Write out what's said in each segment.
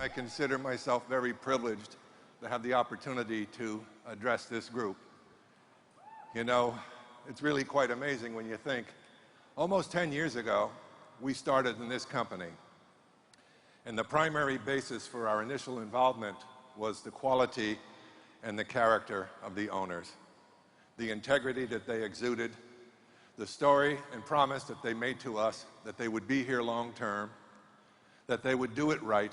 I consider myself very privileged to have the opportunity to address this group. You know, it's really quite amazing when you think, almost 10 years ago, we started in this company. And the primary basis for our initial involvement was the quality and the character of the owners, the integrity that they exuded, the story and promise that they made to us that they would be here long term, that they would do it right,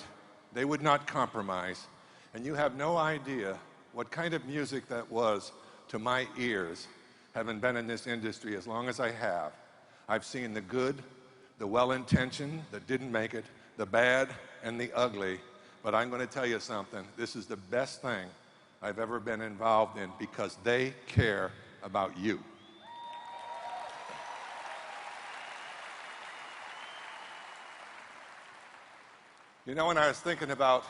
they would not compromise. And you have no idea what kind of music that was to my ears, having been in this industry as long as I have. I've seen the good, the well-intentioned that didn't make it, the bad and the ugly. But I'm going to tell you something. This is the best thing I've ever been involved in because they care about you. You know, when I was thinking about,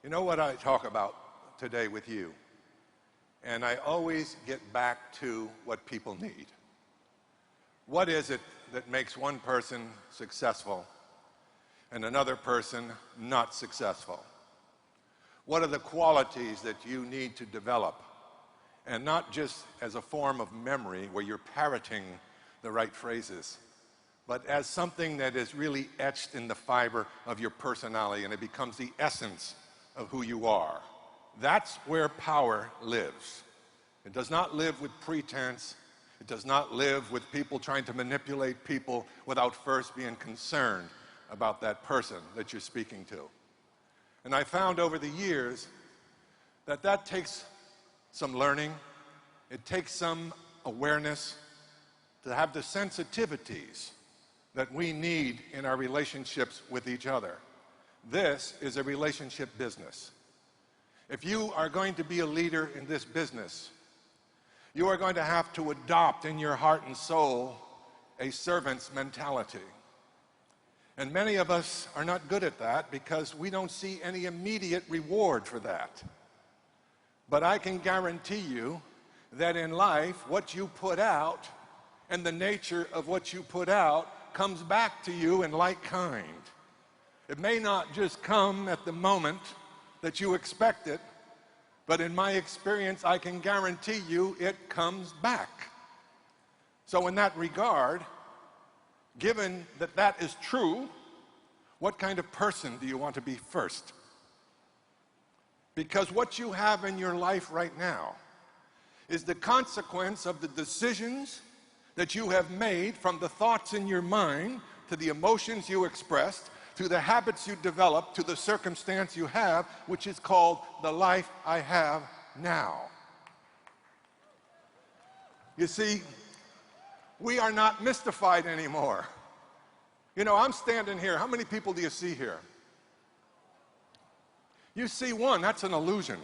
you know what I talk about today with you? And I always get back to what people need. What is it that makes one person successful and another person not successful? What are the qualities that you need to develop? And not just as a form of memory where you're parroting the right phrases, but as something that is really etched in the fiber of your personality and it becomes the essence of who you are. That's where power lives. It does not live with pretense. It does not live with people trying to manipulate people without first being concerned about that person that you're speaking to. And I found over the years that that takes some learning. It takes some awareness to have the sensitivities that we need in our relationships with each other. This is a relationship business. If you are going to be a leader in this business, you are going to have to adopt in your heart and soul a servant's mentality. And many of us are not good at that because we don't see any immediate reward for that. But I can guarantee you that in life, what you put out and the nature of what you put out comes back to you in like kind. It may not just come at the moment that you expect it, but in my experience, I can guarantee you it comes back. So in that regard, given that that is true, what kind of person do you want to be first? Because what you have in your life right now is the consequence of the decisions that you have made from the thoughts in your mind to the emotions you expressed, to the habits you developed, to the circumstance you have, which is called the life I have now. You see, we are not mystified anymore. You know, I'm standing here. How many people do you see here? You see one, that's an illusion.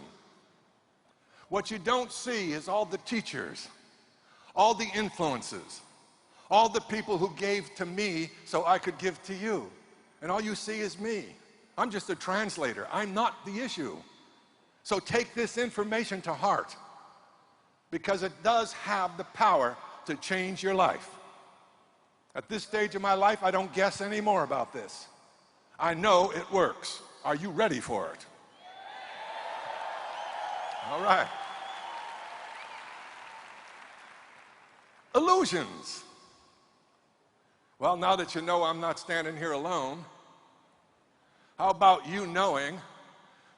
What you don't see is all the teachers, all the influences, all the people who gave to me so I could give to you. And all you see is me. I'm just a translator. I'm not the issue. So take this information to heart because it does have the power to change your life. At this stage of my life, I don't guess anymore about this. I know it works. Are you ready for it? All right. Illusions. Well, now that you know I'm not standing here alone, how about you knowing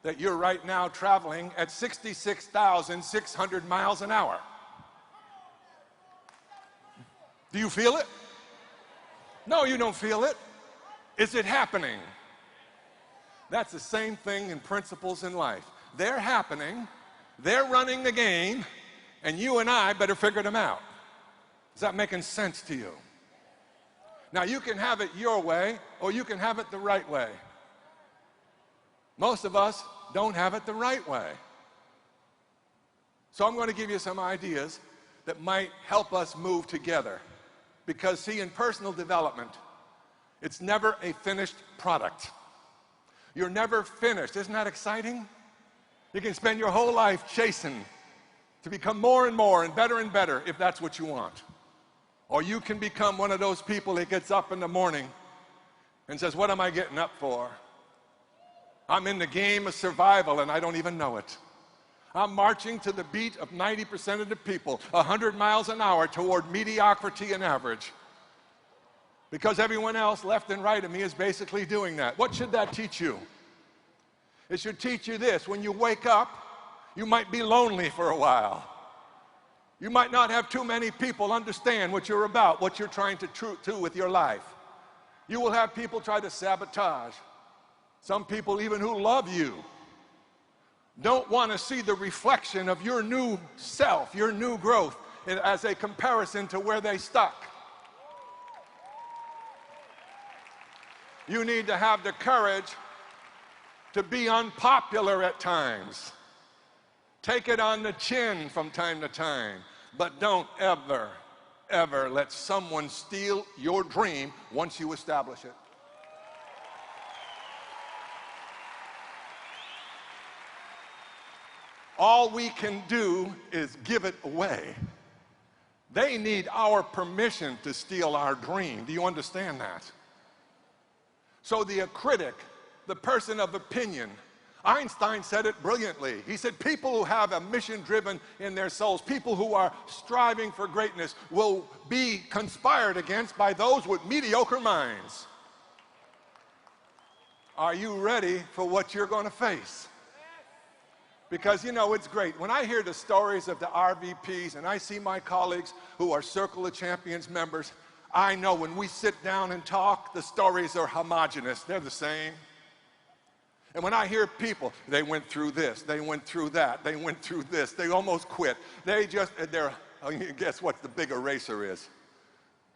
that you're right now traveling at 66,600 miles an hour? Do you feel it? No, you don't feel it. Is it happening? That's the same thing in principles in life. They're happening, they're running the game, and you and I better figure them out. Is that making sense to you? Now, you can have it your way, or you can have it the right way. Most of us don't have it the right way. So I'm going to give you some ideas that might help us move together. Because, see, in personal development, it's never a finished product. You're never finished. Isn't that exciting? You can spend your whole life chasing to become more and more and better if that's what you want. Or you can become one of those people that gets up in the morning and says, what am I getting up for? I'm in the game of survival and I don't even know it. I'm marching to the beat of 90% of the people, 100 miles an hour toward mediocrity and average. Because everyone else left and right of me is basically doing that. What should that teach you? It should teach you this: when you wake up, you might be lonely for a while. You might not have too many people understand what you're about, what you're trying to do with your life. You will have people try to sabotage. Some people even who love you don't want to see the reflection of your new self, your new growth, as a comparison to where they stuck. You need to have the courage to be unpopular at times. Take it on the chin from time to time, but don't ever, ever let someone steal your dream once you establish it. All we can do is give it away. They need our permission to steal our dream. Do you understand that? So the critic, the person of opinion, Einstein said it brilliantly. He said people who have a mission driven in their souls, people who are striving for greatness, will be conspired against by those with mediocre minds. Are you ready for what you're going to face? Because, you know, it's great. When I hear the stories of the RVPs and I see my colleagues who are Circle of Champions members, I know when we sit down and talk, the stories are homogenous. They're the same. And when I hear people, they went through this, they went through that, they went through this, they almost quit. Guess what the big eraser is?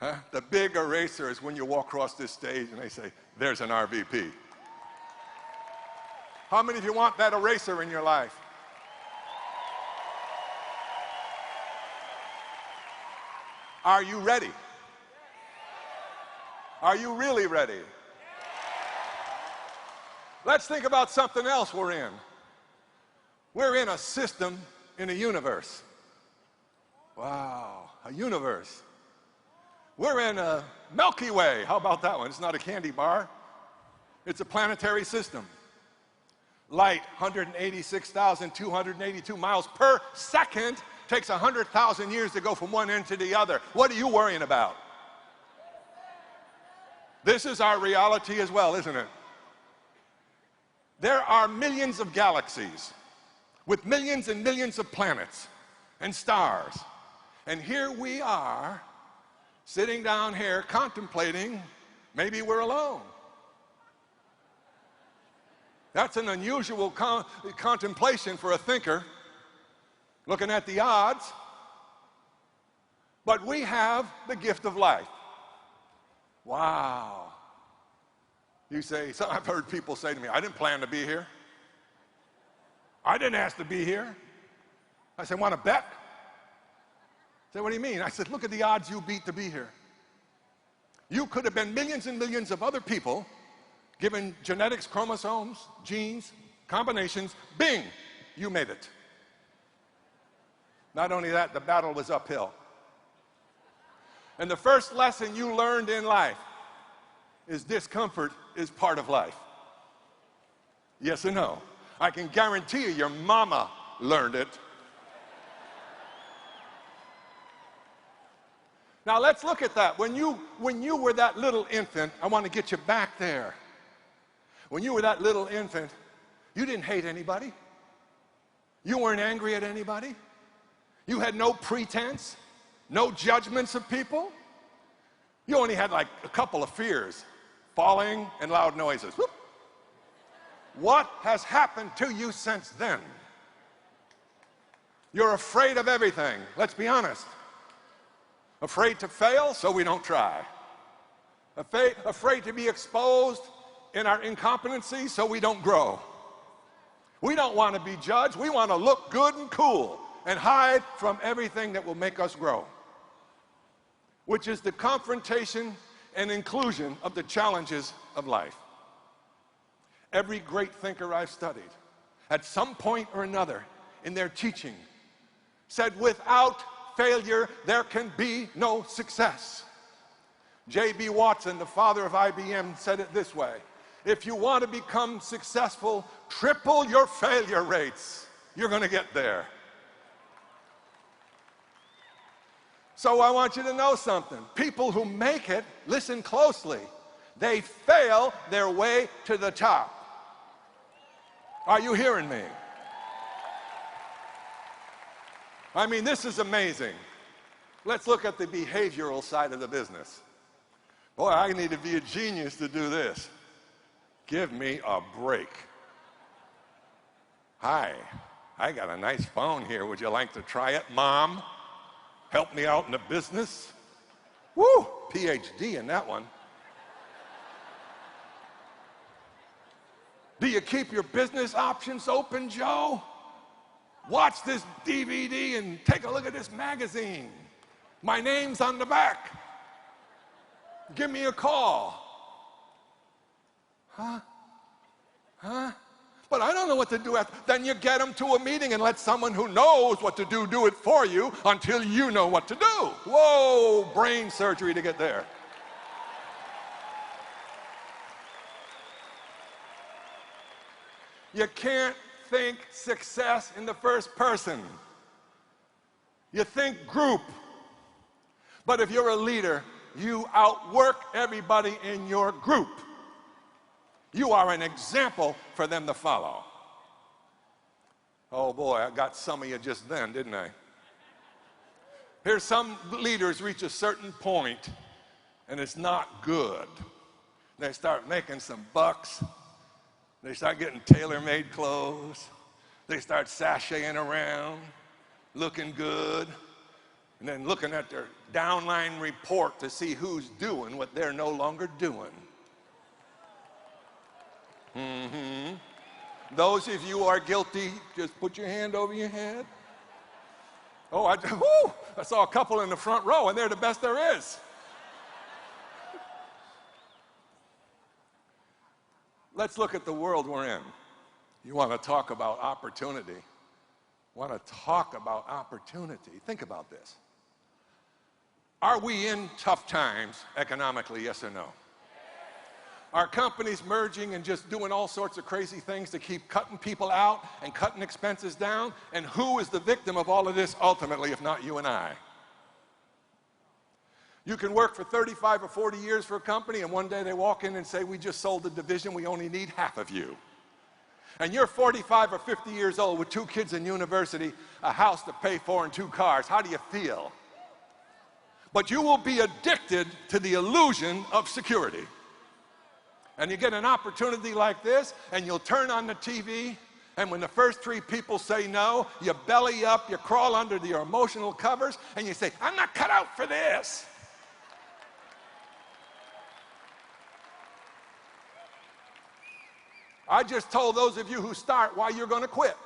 Huh? The big eraser is when you walk across this stage and they say, there's an RVP. How many of you want that eraser in your life? Are you ready? Are you really ready? Let's think about something else we're in. We're in a system in a universe. Wow, a universe. We're in a Milky Way. How about that one? It's not a candy bar. It's a planetary system. Light, 186,282 miles per second, takes 100,000 years to go from one end to the other. What are you worrying about? This is our reality as well, isn't it? There are millions of galaxies with millions and millions of planets and stars. And here we are, sitting down here contemplating, maybe we're alone. That's an unusual contemplation for a thinker, looking at the odds. But we have the gift of life. Wow. You say, so I've heard people say to me, I didn't plan to be here. I didn't ask to be here. I said, want to bet? I said, what do you mean? I said, look at the odds you beat to be here. You could have been millions and millions of other people, given genetics, chromosomes, genes, combinations, bing, you made it. Not only that, the battle was uphill. And the first lesson you learned in life is discomfort is part of life. Yes or no? I can guarantee you your mama learned it. Now let's look at that. When you were that little infant, I want to get you back there. When you were that little infant, you didn't hate anybody. You weren't angry at anybody. You had no pretense, no judgments of people. You only had like a couple of fears, falling and loud noises. Whoop. What has happened to you since then? You're afraid of everything, let's be honest. Afraid to fail, so we don't try. Afraid to be exposed in our incompetency, so we don't grow. We don't want to be judged. We want to look good and cool and hide from everything that will make us grow, which is the confrontation and inclusion of the challenges of life. Every great thinker I've studied, at some point or another in their teaching, said without failure there can be no success. J.B. Watson, the father of IBM, said it this way: If you want to become successful, triple your failure rates. You're going to get there. So I want you to know something. People who make it, listen closely, they fail their way to the top. Are you hearing me? I mean, this is amazing. Let's look at the behavioral side of the business. Boy, I need to be a genius to do this. Give me a break. Hi, I got a nice phone here. Would you like to try it, Mom? Help me out in the business? Woo, PhD in that one. Do you keep your business options open, Joe? Watch this DVD and take a look at this magazine. My name's on the back. Give me a call. Huh? But I don't know what to do after. Then you get them to a meeting and let someone who knows what to do it for you until you know what to do. Whoa, brain surgery to get there. You can't think success in the first person. You think group. But if you're a leader, you outwork everybody in your group. You are an example for them to follow. Oh boy, I got some of you just then, didn't I? Here's some leaders reach a certain point and it's not good. They start making some bucks. They start getting tailor-made clothes. They start sashaying around, looking good, and then looking at their downline report to see who's doing what they're no longer doing. Those of you who are guilty, just put your hand over your head. Oh, I saw a couple in the front row, and they're the best there is. Let's look at the world we're in. You want to talk about opportunity. Want to talk about opportunity. Think about this. Are we in tough times economically, yes or no? Are companies merging and just doing all sorts of crazy things to keep cutting people out and cutting expenses down? And who is the victim of all of this ultimately, if not you and I? You can work for 35 or 40 years for a company, and one day they walk in and say, we just sold the division, we only need half of you. And you're 45 or 50 years old with 2 kids in university, a house to pay for, and 2 cars. How do you feel? But you will be addicted to the illusion of security. And you get an opportunity like this, and you'll turn on the TV, and when the first 3 people say no, you belly up, you crawl under your emotional covers, and you say, I'm not cut out for this. I just told those of you who start why you're going to quit.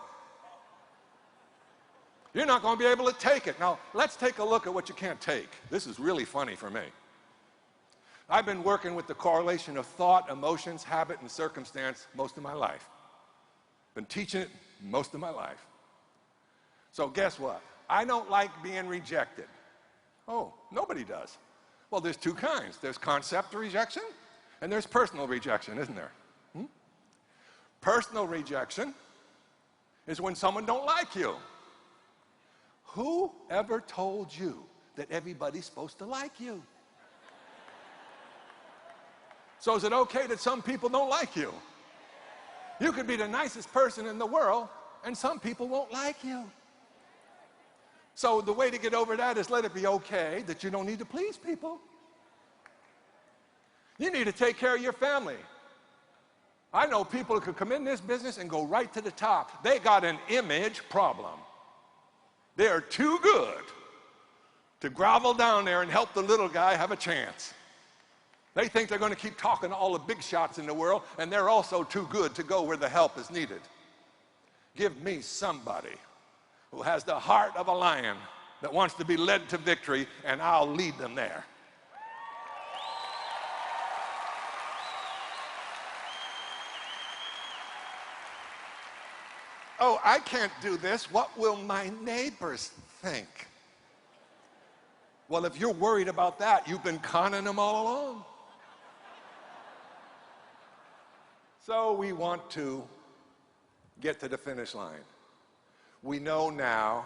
You're not going to be able to take it. Now, let's take a look at what you can't take. This is really funny for me. I've been working with the correlation of thought, emotions, habit, and circumstance most of my life. Been teaching it most of my life. So guess what? I don't like being rejected. Oh, nobody does. Well, there's 2 kinds. There's concept rejection, and there's personal rejection, isn't there? Personal rejection is when someone don't like you. Who ever told you that everybody's supposed to like you? So is it okay that some people don't like you? You could be the nicest person in the world, and some people won't like you. So the way to get over that is let it be okay that you don't need to please people. You need to take care of your family. I know people who could come in this business and go right to the top. They got an image problem. They are too good to grovel down there and help the little guy have a chance. They think they're going to keep talking to all the big shots in the world, and they're also too good to go where the help is needed. Give me somebody who has the heart of a lion that wants to be led to victory, and I'll lead them there. Oh, I can't do this. What will my neighbors think? Well, if you're worried about that, you've been conning them all along. So we want to get to the finish line. We know now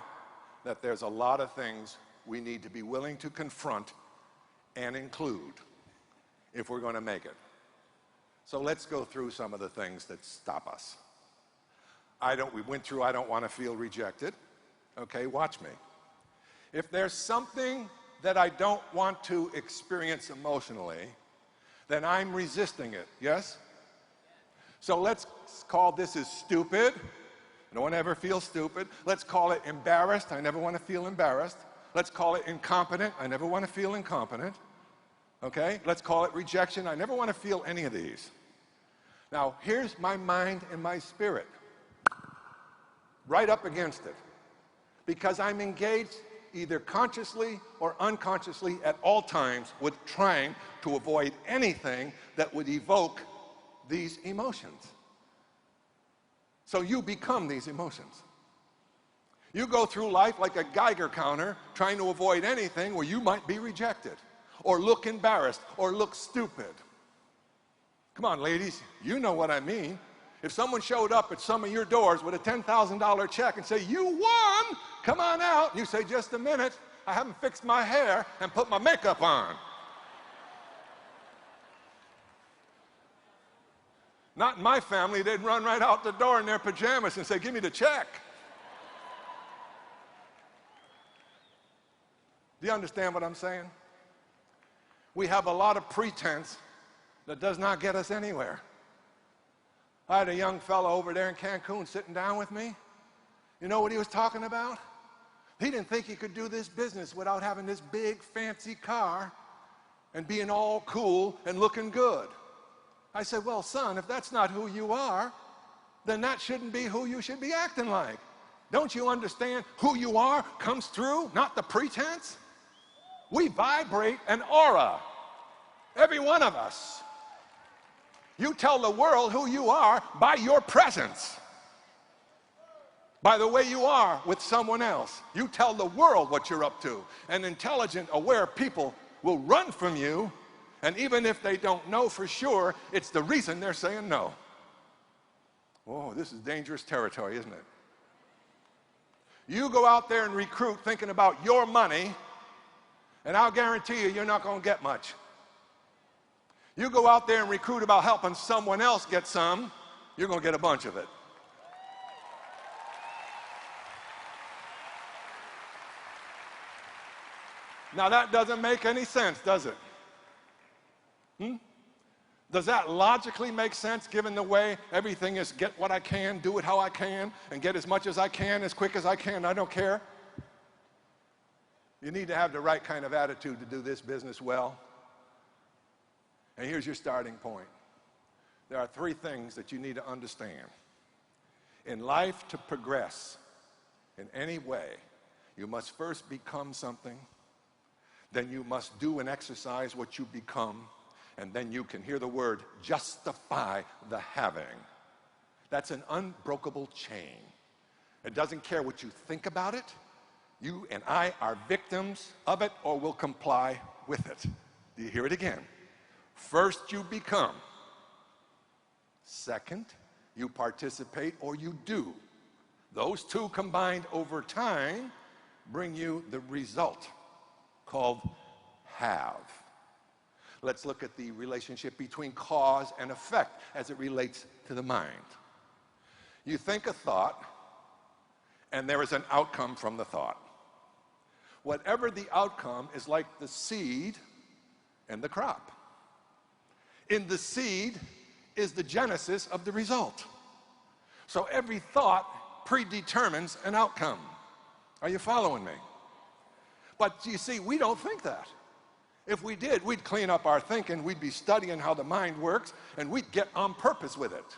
that there's a lot of things we need to be willing to confront and include if we're going to make it. So let's go through some of the things that stop us. We went through, I don't want to feel rejected. Okay, watch me. If there's something that I don't want to experience emotionally, then I'm resisting it, yes? So let's call this as stupid. I don't want to ever feel stupid. Let's call it embarrassed. I never want to feel embarrassed. Let's call it incompetent. I never want to feel incompetent. Okay? Let's call it rejection. I never want to feel any of these. Now, here's my mind and my spirit. Right up against it. Because I'm engaged either consciously or unconsciously at all times with trying to avoid anything that would evoke these emotions. So you become these emotions. You go through life like a Geiger counter trying to avoid anything where you might be rejected or look embarrassed or look stupid. Come on, ladies, you know what I mean. If someone showed up at some of your doors with a $10,000 check and say, "You won, come on out," and you say, "Just a minute, I haven't fixed my hair and put my makeup on." Not in my family, they'd run right out the door in their pajamas and say, "Give me the check." Do you understand what I'm saying? We have a lot of pretense that does not get us anywhere. I had a young fellow over there in Cancun sitting down with me. You know what he was talking about? He didn't think he could do this business without having this big fancy car and being all cool and looking good. I said, "Well, son, if that's not who you are, then that shouldn't be who you should be acting like. Don't you understand who you are comes through, not the pretense? We vibrate an aura, every one of us. You tell the world who you are by your presence, by the way you are with someone else. You tell the world what you're up to. And intelligent, aware people will run from you, and even if they don't know for sure, it's the reason they're saying no. Oh, this is dangerous territory, isn't it? You go out there and recruit thinking about your money, and I'll guarantee you, you're not going to get much. You go out there and recruit about helping someone else get some, you're going to get a bunch of it. Now that doesn't make any sense, does it? Does that logically make sense given the way everything is get what I can, do it how I can, and get as much as I can, as quick as I can, I don't care? You need to have the right kind of attitude to do this business well. And here's your starting point. There are three things that you need to understand. In life, to progress in any way, you must first become something, then you must do and exercise what you become, and then you can hear the word justify the having. That's an unbreakable chain. It doesn't care what you think about it. You and I are victims of it or will comply with it. Do you hear it again? First, you become. Second, you participate or you do. Those two combined over time bring you the result called have. Let's look at the relationship between cause and effect as it relates to the mind. You think a thought, and there is an outcome from the thought. Whatever the outcome is like the seed and the crop. In the seed is the genesis of the result. So every thought predetermines an outcome. Are you following me? But you see, we don't think that. If we did, we'd clean up our thinking, we'd be studying how the mind works, and we'd get on purpose with it.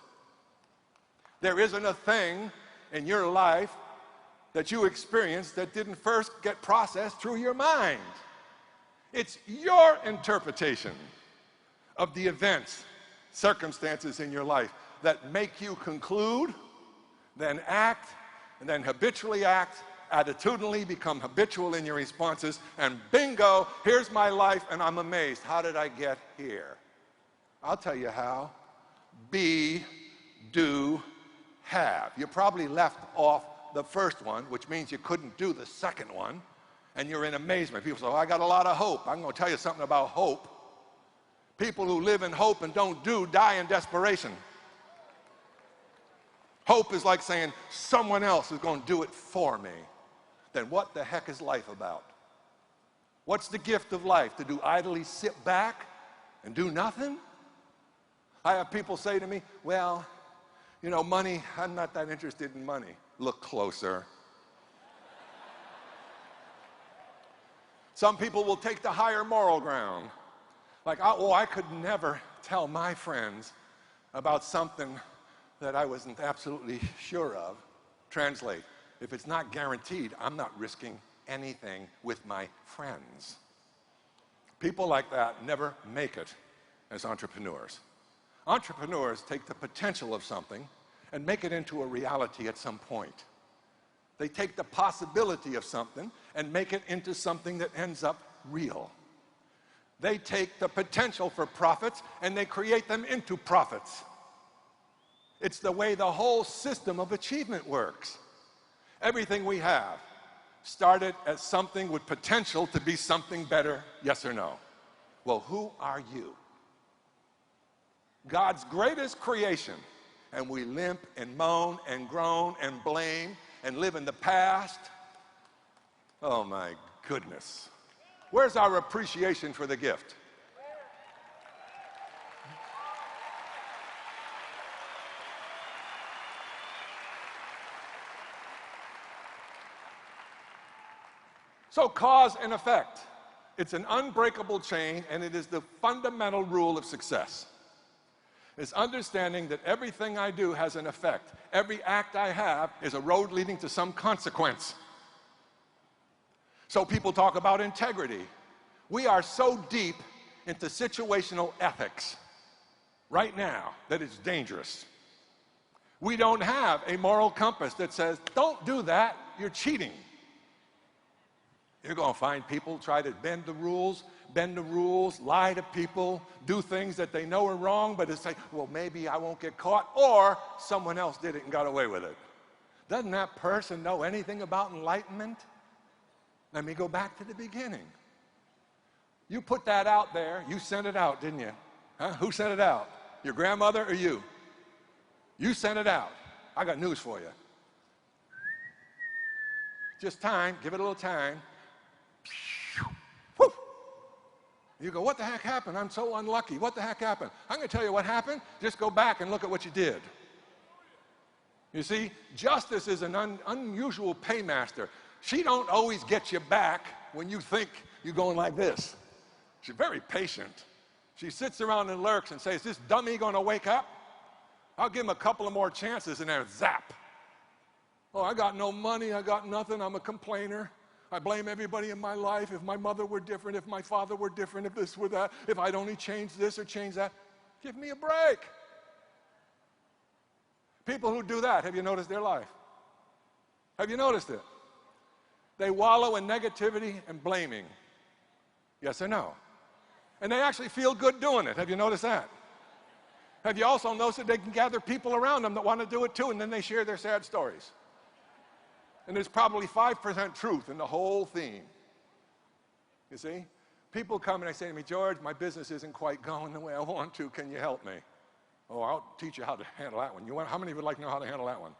There isn't a thing in your life that you experienced that didn't first get processed through your mind. It's your interpretation of the events, circumstances in your life that make you conclude, then act, and then habitually act, attitudinally become habitual in your responses, and bingo, here's my life, and I'm amazed. How did I get here? I'll tell you how. be, do, have. You probably left off the first one, which means you couldn't do the second one, and you're in amazement. People say, oh, I got a lot of hope. I'm going to tell you something about hope. People who live in hope and don't do die in desperation. Hope is like saying someone else is going to do it for me. Then what the heck is life about? What's the gift of life? To do idly sit back and do nothing? I have people say to me, well, you know, money, I'm not that interested in money. Look closer. Some people will take the higher moral ground. Like, oh, I could never tell my friends about something that I wasn't absolutely sure of. Translate, if it's not guaranteed, I'm not risking anything with my friends. People like that never make it as entrepreneurs. Entrepreneurs take the potential of something and make it into a reality at some point. They take the possibility of something and make it into something that ends up real. They take the potential for profits and they create them into profits. It's the way the whole system of achievement works. Everything we have started as something with potential to be something better, yes or no? Well, who are you? God's greatest creation, and we limp and moan and groan and blame and live in the past. Oh my goodness. Where's our appreciation for the gift? So cause and effect. It's an unbreakable chain, and it is the fundamental rule of success. It's understanding that everything I do has an effect. Every act I have is a road leading to some consequence. So people talk about integrity. We are so deep into situational ethics right now that it's dangerous. We don't have a moral compass that says, don't do that, you're cheating. You're going to find people try to bend the rules, lie to people, do things that they know are wrong, but it's like, well, maybe I won't get caught, or someone else did it and got away with it. Doesn't that person know anything about enlightenment? Let me go back to the beginning. You put that out there, you sent it out, didn't you? Huh? Who sent it out? Your grandmother or you? You sent it out. I got news for you. Just time, give it a little time. Whew. You go, what the heck happened? I'm so unlucky. What the heck happened? I'm going to tell you what happened. Just go back and look at what you did. You see, justice is an unusual paymaster. She don't always get you back when you think you're going like this. She's very patient. She sits around and lurks and says, is this dummy going to wake up? I'll give him a couple of more chances, and then zap. Oh, I got no money. I got nothing. I'm a complainer. I blame everybody in my life. If my mother were different, if my father were different, if this were that, if I'd only changed this or changed that. Give me a break. People who do that, have you noticed their life? Have you noticed it? They wallow in negativity and blaming. Yes or no? And they actually feel good doing it. Have you noticed that? Have you also noticed that they can gather people around them that want to do it too, and then they share their sad stories? And there's probably 5% truth in the whole theme. You see? People come and they say to me, George, my business isn't quite going the way I want to. Can you help me? Oh, I'll teach you how to handle that one. How many would like to know how to handle that one?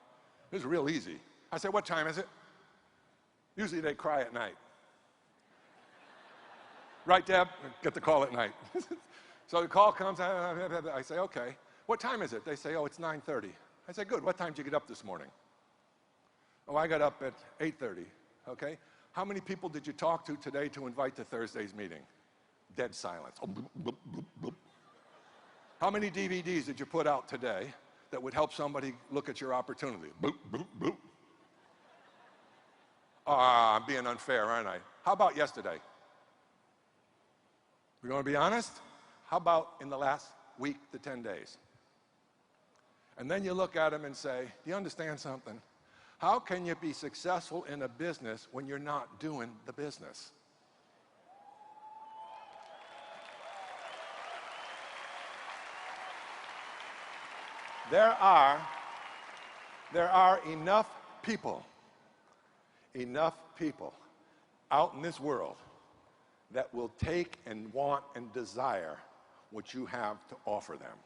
This is real easy. I say, what time is it? Usually they cry at night. Right, Deb? Get the call at night. So the call comes, I say, okay. What time is it? They say, oh, it's 9:30. I say, good. What time did you get up this morning? Oh, I got up at 8:30, okay? How many people did you talk to today to invite to Thursday's meeting? Dead silence. Oh, bloop, bloop, bloop, bloop. How many DVDs did you put out today that would help somebody look at your opportunity? Bloop, bloop, bloop. I'm being unfair, aren't I? How about yesterday? We're going to be honest? How about in the last week to 10 days? And then you look at them and say, do you understand something? How can you be successful in a business when you're not doing the business? There are enough people out in this world that will take and want and desire what you have to offer them.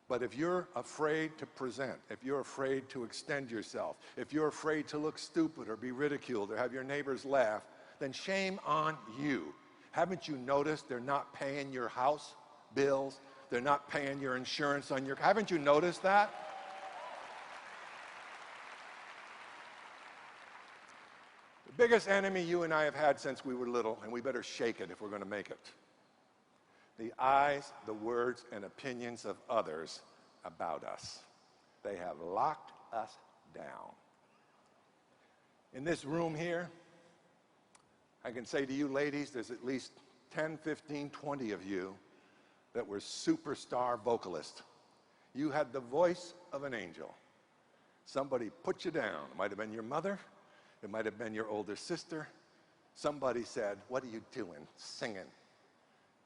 But if you're afraid to present, if you're afraid to extend yourself, if you're afraid to look stupid or be ridiculed or have your neighbors laugh, then shame on you. Haven't you noticed they're not paying your house bills? They're not paying your insurance on your... Haven't you noticed that? The biggest enemy you and I have had since we were little, and we better shake it if we're going to make it. The eyes, the words, and opinions of others about us. They have locked us down. In this room here, I can say to you ladies, there's at least 10, 15, 20 of you that were superstar vocalists. You had the voice of an angel. Somebody put you down. It might have been your mother. It might have been your older sister. Somebody said, "What are you doing? Singing."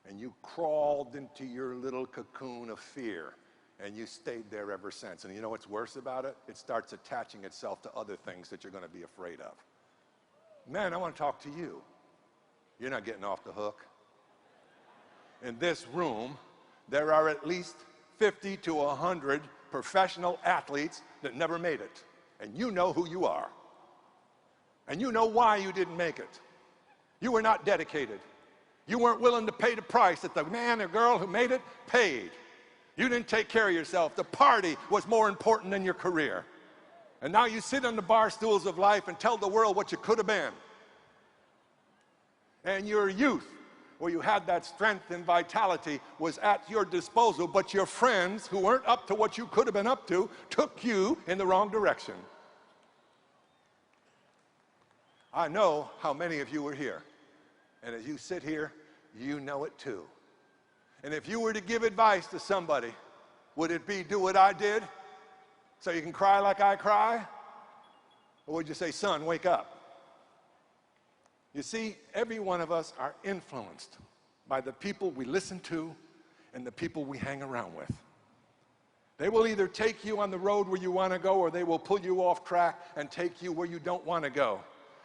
And you crawled into your little cocoon of fear, and you stayed there ever since. And you know what's worse about it? It starts attaching itself to other things that you're going to be afraid of. Men, I want to talk to you. You're not getting off the hook. In this room, there are at least 50 to 100 professional athletes that never made it. And you know who you are. And you know why you didn't make it. You were not dedicated. You weren't willing to pay the price that the man or girl who made it paid. You didn't take care of yourself. The party was more important than your career. And now you sit on the bar stools of life and tell the world what you could have been. And your youth, where you had that strength and vitality, was at your disposal, but your friends who weren't up to what you could have been up to took you in the wrong direction. I know how many of you were here. And as you sit here, you know it too. And if you were to give advice to somebody, would it be do what I did so you can cry like I cry? Or would you say, son, wake up? You see, every one of us are influenced by the people we listen to and the people we hang around with. They will either take you on the road where you want to go, or they will pull you off track and take you where you don't want to go.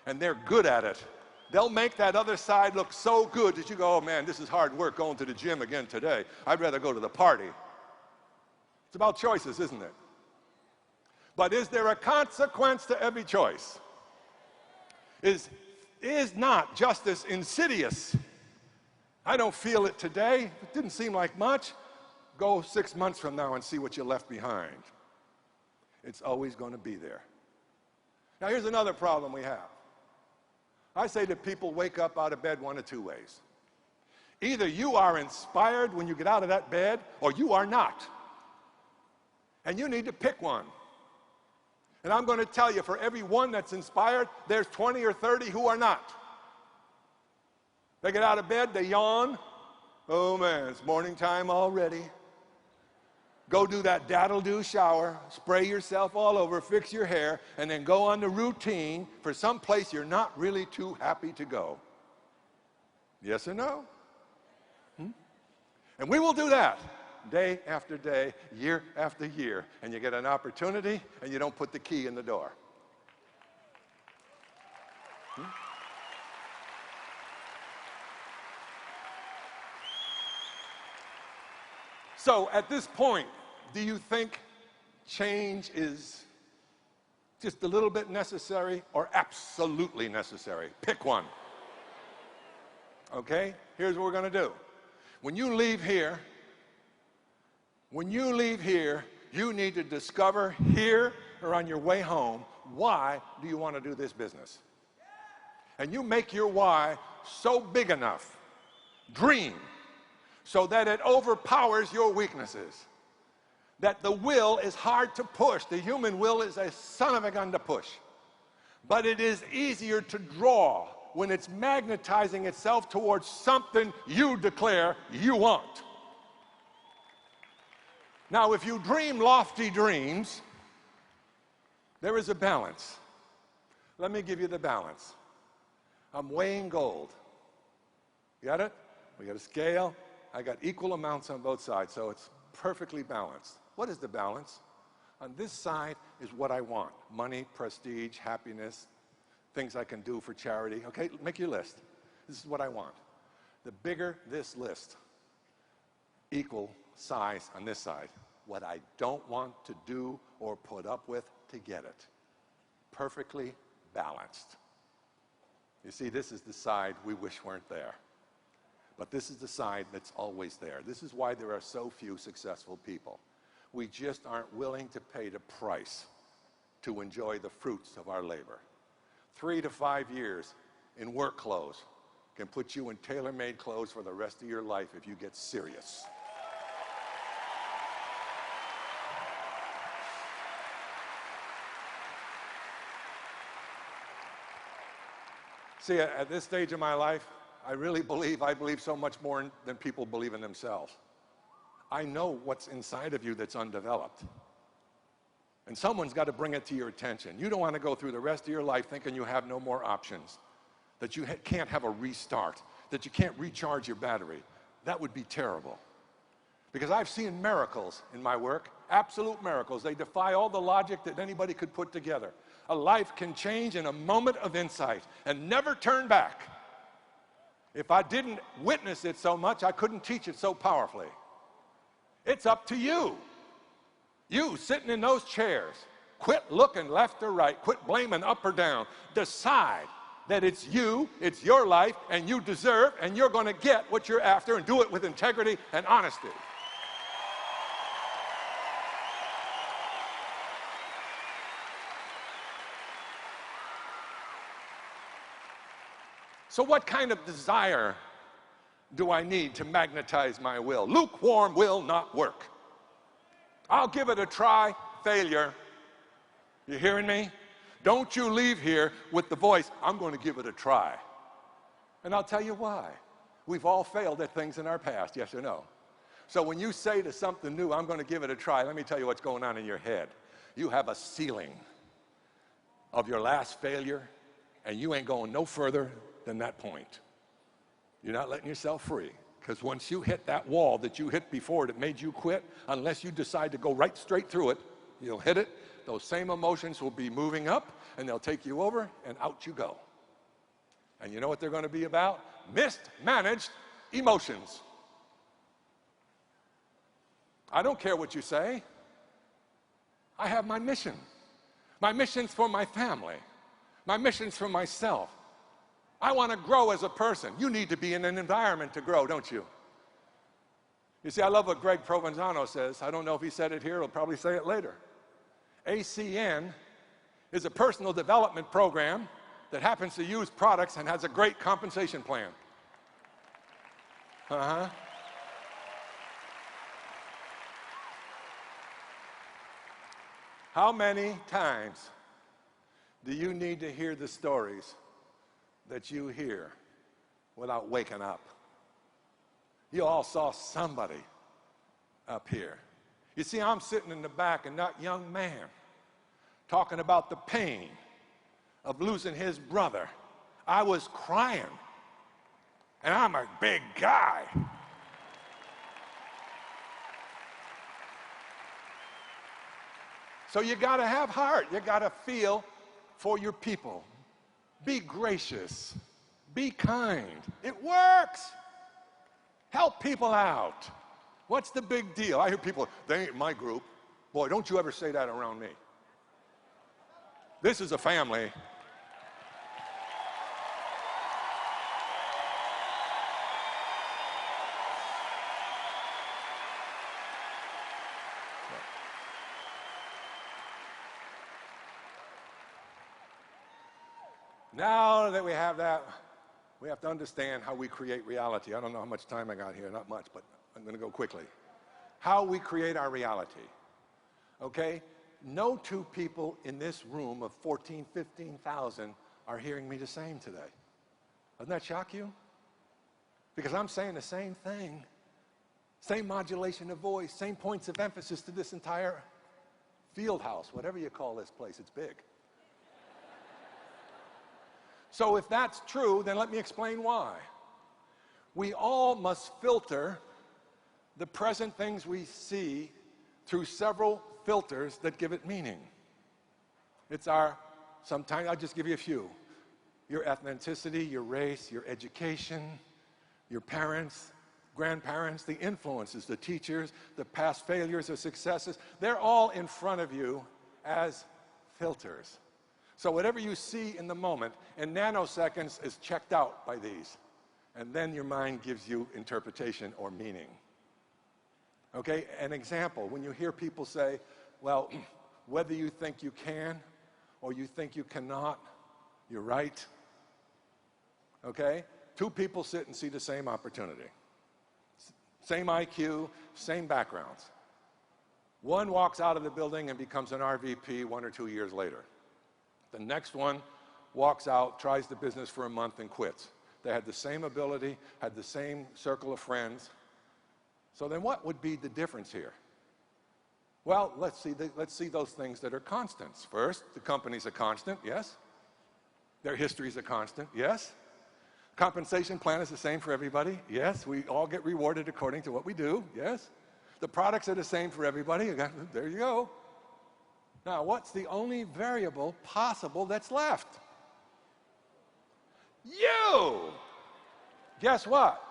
And they're good at it. They'll make that other side look so good that you go, oh man, this is hard work going to the gym again today. I'd rather go to the party. It's about choices, isn't it? But is there a consequence to every choice? Is not justice insidious? I don't feel it today. It didn't seem like much. Go 6 months from now and see what you left behind. It's always going to be there. Now here's another problem we have. I say that people wake up out of bed one of two ways. Either you are inspired when you get out of that bed, or you are not. And you need to pick one. And I'm going to tell you, for every one that's inspired, there's 20 or 30 who are not. They get out of bed, they yawn. Oh man, it's morning time already. Go do that daddle-do shower, spray yourself all over, fix your hair, and then go on the routine for some place you're not really too happy to go. Yes or no? And we will do that day after day, year after year, and you get an opportunity and you don't put the key in the door. So at this point, do you think change is just a little bit necessary or absolutely necessary? Pick one. Okay? Here's what we're going to do. When you leave here, you need to discover here or on your way home, why do you want to do this business? And you make your why so big enough, dream, so that it overpowers your weaknesses. That the will is hard to push. The human will is a son of a gun to push. But it is easier to draw when it's magnetizing itself towards something you declare you want. Now, if you dream lofty dreams, there is a balance. Let me give you the balance. I'm weighing gold. Got it? We got a scale. I got equal amounts on both sides, so it's perfectly balanced. What is the balance? On this side is what I want. Money, prestige, happiness, things I can do for charity. Okay, make your list. This is what I want. The bigger this list, equal size on this side. What I don't want to do or put up with to get it. Perfectly balanced. You see, this is the side we wish weren't there. But this is the side that's always there. This is why there are so few successful people. We just aren't willing to pay the price to enjoy the fruits of our labor. 3 to 5 years in work clothes can put you in tailor-made clothes for the rest of your life if you get serious. See, at this stage of my life, I believe so much more than people believe in themselves. I know what's inside of you that's undeveloped. And someone's got to bring it to your attention. You don't want to go through the rest of your life thinking you have no more options, that you can't have a restart, that you can't recharge your battery. That would be terrible. Because I've seen miracles in my work, absolute miracles. They defy all the logic that anybody could put together. A life can change in a moment of insight and never turn back. If I didn't witness it so much, I couldn't teach it so powerfully. It's up to you. You sitting in those chairs, quit looking left or right, quit blaming up or down. Decide that it's you, it's your life, and you deserve, and you're going to get what you're after, and do it with integrity and honesty. So what kind of desire do I need to magnetize my will? Lukewarm will not work. I'll give it a try, failure. You hearing me? Don't you leave here with the voice, I'm going to give it a try. And I'll tell you why. We've all failed at things in our past, yes or no? So when you say to something new, I'm going to give it a try, let me tell you what's going on in your head. You have a ceiling of your last failure, and you ain't going no further than that point. You're not letting yourself free, because once you hit that wall that you hit before that made you quit, unless you decide to go right straight through it, you'll hit it, those same emotions will be moving up, and they'll take you over, and out you go. And you know what they're going to be about? Mismanaged emotions. I don't care what you say. I have my mission. My mission's for my family. My mission's for myself. I want to grow as a person. You need to be in an environment to grow, don't you? You see, I love what Greg Provenzano says. I don't know if he said it here. He'll probably say it later. ACN is a personal development program that happens to use products and has a great compensation plan. How many times do you need to hear the stories that you hear without waking up? You all saw somebody up here. You see, I'm sitting in the back, and that young man talking about the pain of losing his brother. I was crying, and I'm a big guy. So you got to have heart. You got to feel for your people. Be gracious. Be kind. It works. Help people out. What's the big deal? I hear people, they ain't my group. Boy, don't you ever say that around me. This is a family. Now that we have that, we have to understand how we create reality. I don't know how much time I got here, not much, but I'm going to go quickly. How we create our reality, okay? No two people in this room of 14, 15,000 are hearing me the same today. Doesn't that shock you? Because I'm saying the same thing, same modulation of voice, same points of emphasis to this entire field house, whatever you call this place, it's big. So if that's true, then let me explain why. We all must filter the present things we see through several filters that give it meaning. It's sometimes I'll just give you a few. Your ethnicity, your race, your education, your parents, grandparents, the influences, the teachers, the past failures or successes, they're all in front of you as filters. So whatever you see in the moment, in nanoseconds, is checked out by these. And then your mind gives you interpretation or meaning. Okay, an example, when you hear people say, well, whether you think you can or you think you cannot, you're right. Okay? Two people sit and see the same opportunity. Same IQ, same backgrounds. One walks out of the building and becomes an RVP 1 or 2 years later. The next one walks out, tries the business for a month and quits. They had the same ability, had the same circle of friends. So then what would be the difference here? Well, let's see those things that are constants. First, the company's a constant, yes. Their history's a constant, yes. Compensation plan is the same for everybody, yes. We all get rewarded according to what we do, yes. The products are the same for everybody, there you go. Now, what's the only variable possible that's left? You! Guess what?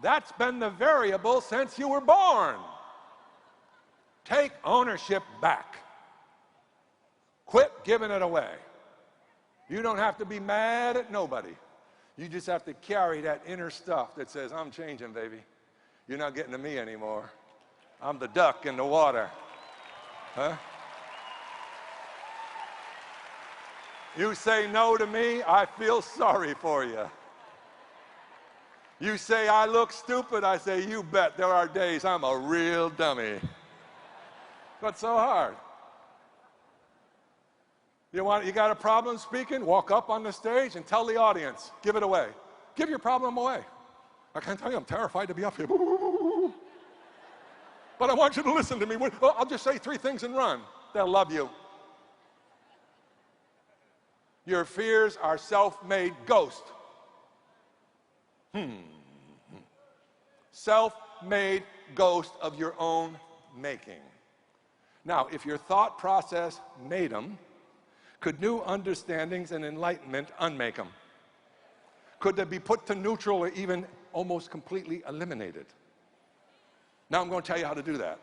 That's been the variable since you were born. Take ownership back. Quit giving it away. You don't have to be mad at nobody. You just have to carry that inner stuff that says, I'm changing, baby. You're not getting to me anymore. I'm the duck in the water. Huh? You say no to me, I feel sorry for you. You say I look stupid, I say, you bet there are days I'm a real dummy. What's so hard? You got a problem speaking? Walk up on the stage and tell the audience. Give it away. Give your problem away. I can't tell you, I'm terrified to be up here. But I want you to listen to me. Well, I'll just say 3 things and run. They'll love you. Your fears are self-made ghosts. Self-made ghost of your own making. Now, if your thought process made them, could new understandings and enlightenment unmake them? Could they be put to neutral or even almost completely eliminated? Now I'm going to tell you how to do that.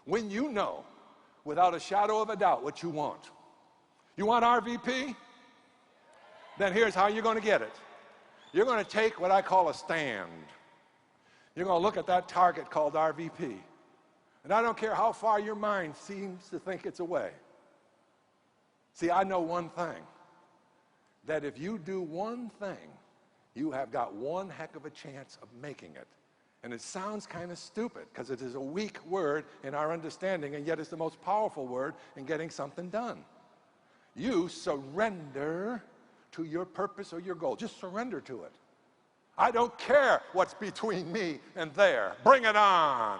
When you know, without a shadow of a doubt, what you want. You want RVP? Then here's how you're going to get it. You're going to take what I call a stand. You're going to look at that target called RVP. And I don't care how far your mind seems to think it's away. See, I know one thing, that if you do one thing, you have got one heck of a chance of making it. And it sounds kind of stupid because it is a weak word in our understanding, and yet it's the most powerful word in getting something done. You surrender to your purpose or your goal. Just surrender to it. I don't care what's between me and there. Bring it on.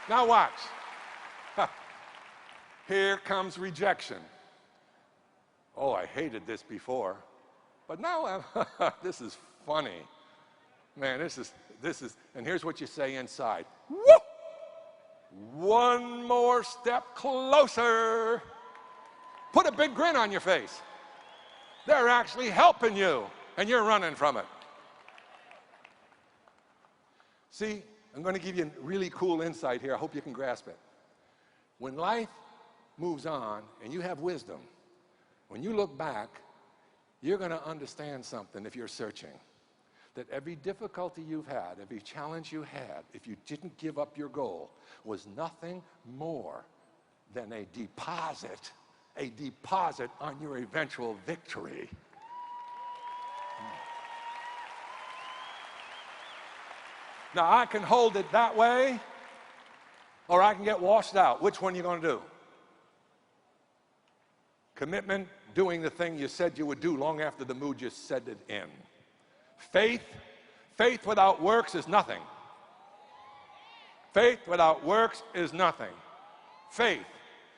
Now watch. Here comes rejection. Oh, I hated this before. But now, this is funny. Man, this is, and here's what you say inside. Woo! One more step closer. Put a big grin on your face. They're actually helping you, and you're running from it. See, I'm going to give you a really cool insight here. I hope you can grasp it. When life moves on and you have wisdom, when you look back, you're going to understand something if you're searching. That every difficulty you've had, every challenge you had, if you didn't give up your goal, was nothing more than a deposit on your eventual victory. Now, I can hold it that way, or I can get washed out. Which one are you going to do? Commitment, doing the thing you said you would do long after the mood you said it in. Faith without works is nothing. Faith without works is nothing. Faith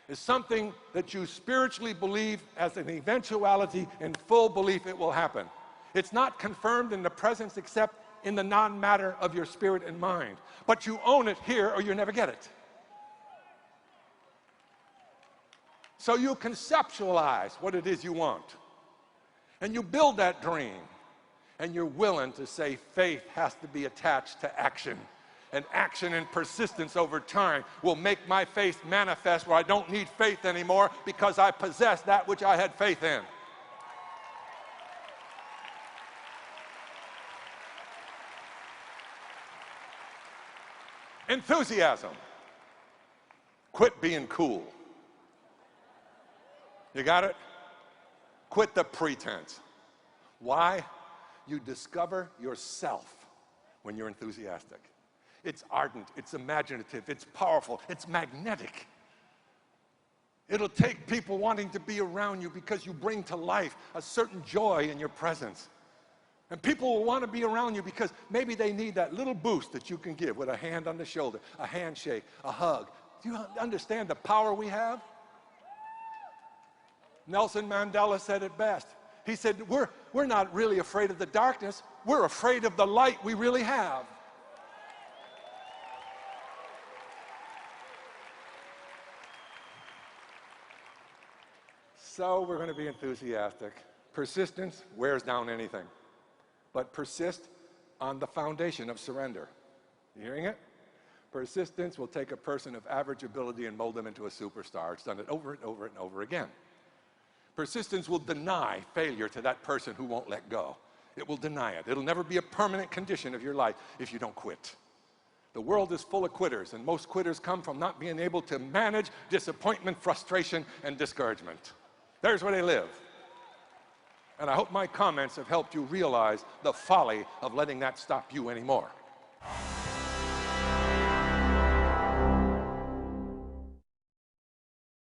is something that you spiritually believe as an eventuality, in full belief it will happen. It's not confirmed in the presence except in the non-matter of your spirit and mind. But you own it here or you never get it. So you conceptualize what it is you want. And you build that dream. And you're willing to say faith has to be attached to action. And action and persistence over time will make my faith manifest where I don't need faith anymore because I possess that which I had faith in. Enthusiasm. Quit being cool. You got it? Quit the pretense. Why? You discover yourself when you're enthusiastic. It's ardent, it's imaginative, it's powerful, it's magnetic. It'll take people wanting to be around you because you bring to life a certain joy in your presence. And people will want to be around you because maybe they need that little boost that you can give with a hand on the shoulder, a handshake, a hug. Do you understand the power we have? Nelson Mandela said it best. He said, we're not really afraid of the darkness. We're afraid of the light we really have. So we're going to be enthusiastic. Persistence wears down anything. But persist on the foundation of surrender. You hearing it? Persistence will take a person of average ability and mold them into a superstar. It's done it over and over and over again. Persistence will deny failure to that person who won't let go. It will deny it. It'll never be a permanent condition of your life if you don't quit. The world is full of quitters, and most quitters come from not being able to manage disappointment, frustration, and discouragement. There's where they live. And I hope my comments have helped you realize the folly of letting that stop you anymore.